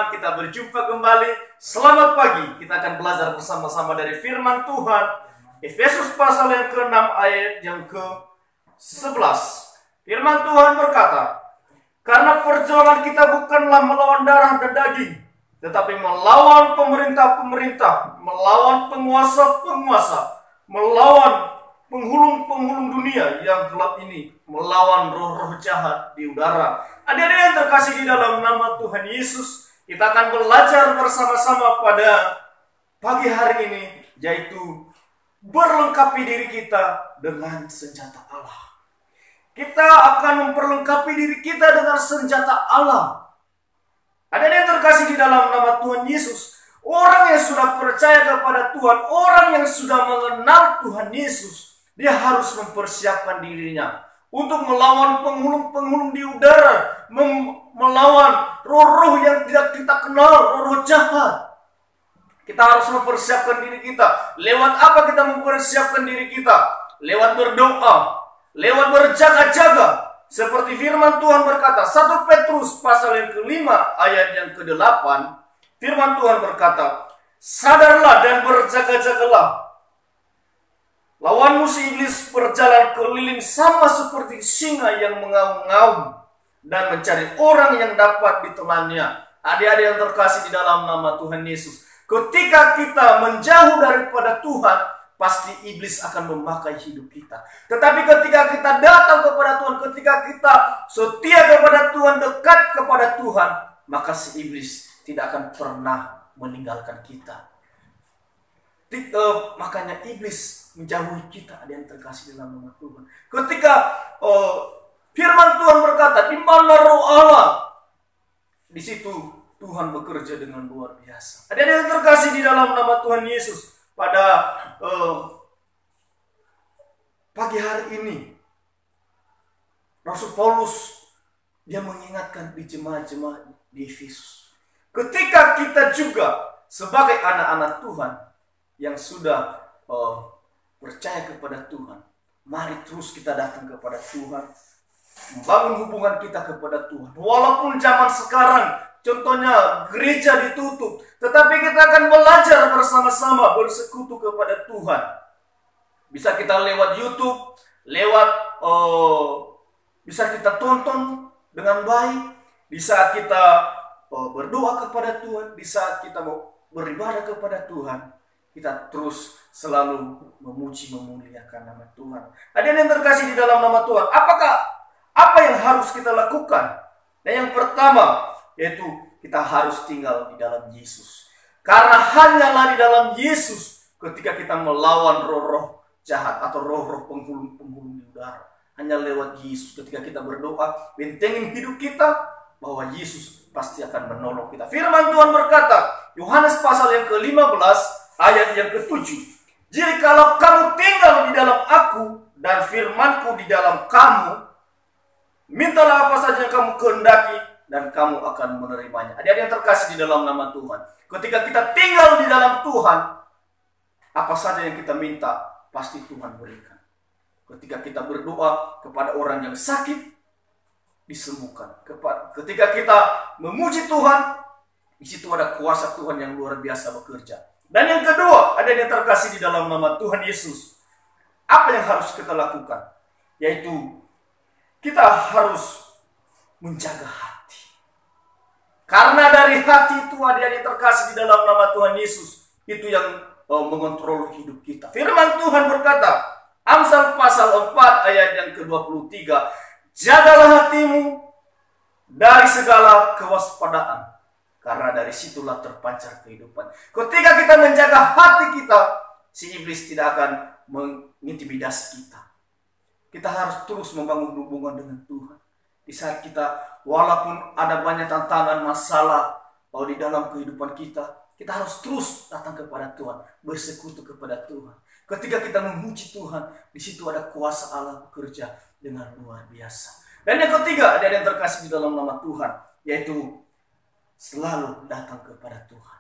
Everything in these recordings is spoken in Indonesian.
teman-teman, kita berjumpa kembali. Selamat pagi. Kita akan belajar bersama-sama dari firman Tuhan. Efesus pasal yang ke-6 ayat yang ke-11. Firman Tuhan berkata, karena perjuangan kita bukanlah melawan darah dan daging, tetapi melawan pemerintah-pemerintah, melawan penguasa-penguasa, melawan penghulung-penghulung dunia yang gelap ini, melawan roh-roh jahat di udara. Adik-adik yang terkasih di dalam nama Tuhan Yesus, kita akan belajar bersama-sama pada pagi hari ini, yaitu berlengkapi diri kita dengan senjata Allah. Kita akan memperlengkapi diri kita dengan senjata Allah. Adik-adik yang terkasih di dalam nama Tuhan Yesus, orang yang sudah percaya kepada Tuhan, orang yang sudah mengenal Tuhan Yesus, dia harus mempersiapkan dirinya untuk melawan penghulung-penghulung di udara, melawan roh-roh yang tidak kita kenal, roh-roh jahat. Kita harus mempersiapkan diri kita. Lewat apa kita mempersiapkan diri kita? Lewat berdoa, lewat berjaga-jaga. Seperti firman Tuhan berkata, 1 Petrus pasal yang ke-5 ayat yang ke-8, firman Tuhan berkata, sadarlah dan berjaga-jagalah. Lawan musuh iblis berjalan keliling sama seperti singa yang mengaum-ngaum dan mencari orang yang dapat ditelannya. Adik-adik yang terkasih di dalam nama Tuhan Yesus, ketika kita menjauh daripada Tuhan, pasti iblis akan memakai hidup kita. Tetapi ketika kita datang kepada Tuhan, ketika kita setia kepada Tuhan, dekat kepada Tuhan, maka si iblis tidak akan pernah meninggalkan kita. Makanya iblis menjauhi kita, ada yang terkasih dalam nama Tuhan. Ketika firman Tuhan berkata, di mana roh Allah, di situ Tuhan bekerja dengan luar biasa. Ada yang terkasih di dalam nama Tuhan Yesus. Pada pagi hari ini, Rasul Paulus dia mengingatkan di jemaat-jemaat di Efesus. Ketika kita juga sebagai anak-anak Tuhan yang sudah percaya kepada Tuhan, mari terus kita datang kepada Tuhan, membangun hubungan kita kepada Tuhan. Walaupun zaman sekarang, contohnya gereja ditutup, tetapi kita akan belajar bersama-sama bersekutu kepada Tuhan. Bisa kita lewat YouTube, bisa kita tonton dengan baik, bisa kita berdoa kepada Tuhan, di saat kita mau beribadah kepada Tuhan, kita terus selalu memuji, memuliakan nama Tuhan. Ada yang terkasih di dalam nama Tuhan. Apa yang harus kita lakukan? Nah, yang pertama yaitu kita harus tinggal di dalam Yesus. Karena hanyalah di dalam Yesus ketika kita melawan roh-roh jahat atau roh-roh penghulung-penghulung di udara. Hanya lewat Yesus ketika kita berdoa, bentengin hidup kita, bahwa Yesus pasti akan menolong kita. Firman Tuhan berkata, Yohanes pasal yang ke-15 ayat yang ke-7. Jadi kalau kamu tinggal di dalam aku dan firmanku di dalam kamu, mintalah apa saja yang kamu kehendaki dan kamu akan menerimanya. Ada yang terkasih di dalam nama Tuhan. Ketika kita tinggal di dalam Tuhan, apa saja yang kita minta pasti Tuhan berikan. Ketika kita berdoa kepada orang yang sakit, disembuhkan. Ketika kita memuji Tuhan, di situ ada kuasa Tuhan yang luar biasa bekerja. Dan yang kedua, ada yang terkasih di dalam nama Tuhan Yesus. Apa yang harus kita lakukan? Yaitu kita harus menjaga hati. Karena dari hati itu ada yang terkasih di dalam nama Tuhan Yesus. Itu yang mengontrol hidup kita. Firman Tuhan berkata, Amsal pasal 4 ayat yang ke-23, jagalah hatimu dari segala kewaspadaan, karena dari situlah terpancar kehidupan. Ketika kita menjaga hati kita, si iblis tidak akan mengintimidasi kita. Kita harus terus membangun hubungan dengan Tuhan. Di saat kita, walaupun ada banyak tantangan, masalah di dalam kehidupan kita, kita harus terus datang kepada Tuhan, bersekutu kepada Tuhan. Ketika kita memuji Tuhan, di situ ada kuasa Allah bekerja dengan luar biasa. Dan yang ketiga, ada yang terkasih di dalam nama Tuhan, yaitu selalu datang kepada Tuhan.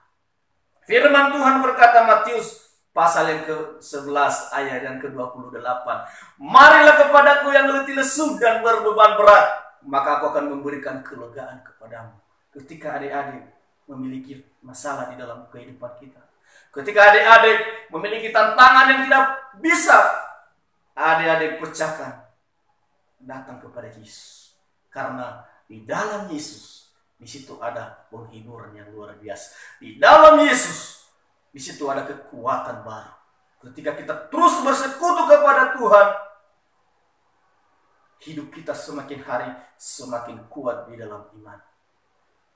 Firman Tuhan berkata, Matius pasal yang ke-11 ayat yang ke-28. Marilah kepadaku yang letih lesu dan berbeban berat, maka aku akan memberikan kelegaan kepadamu. Ketika adik-adik memiliki masalah di dalam kehidupan kita. Ketika adik-adik memiliki tantangan yang tidak bisa adik-adik pecahkan, datang kepada Yesus. Karena di dalam Yesus, di situ ada penghiburan yang luar biasa. Di dalam Yesus, di situ ada kekuatan baru. Ketika kita terus bersekutu kepada Tuhan, hidup kita semakin hari semakin kuat di dalam iman.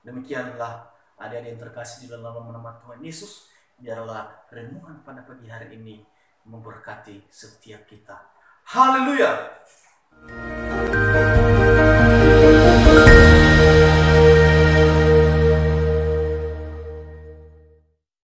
Demikianlah adik-adik yang terkasih di dalam nama Tuhan Yesus, biarlah renungan pada pagi hari ini memberkati setiap kita. Haleluya.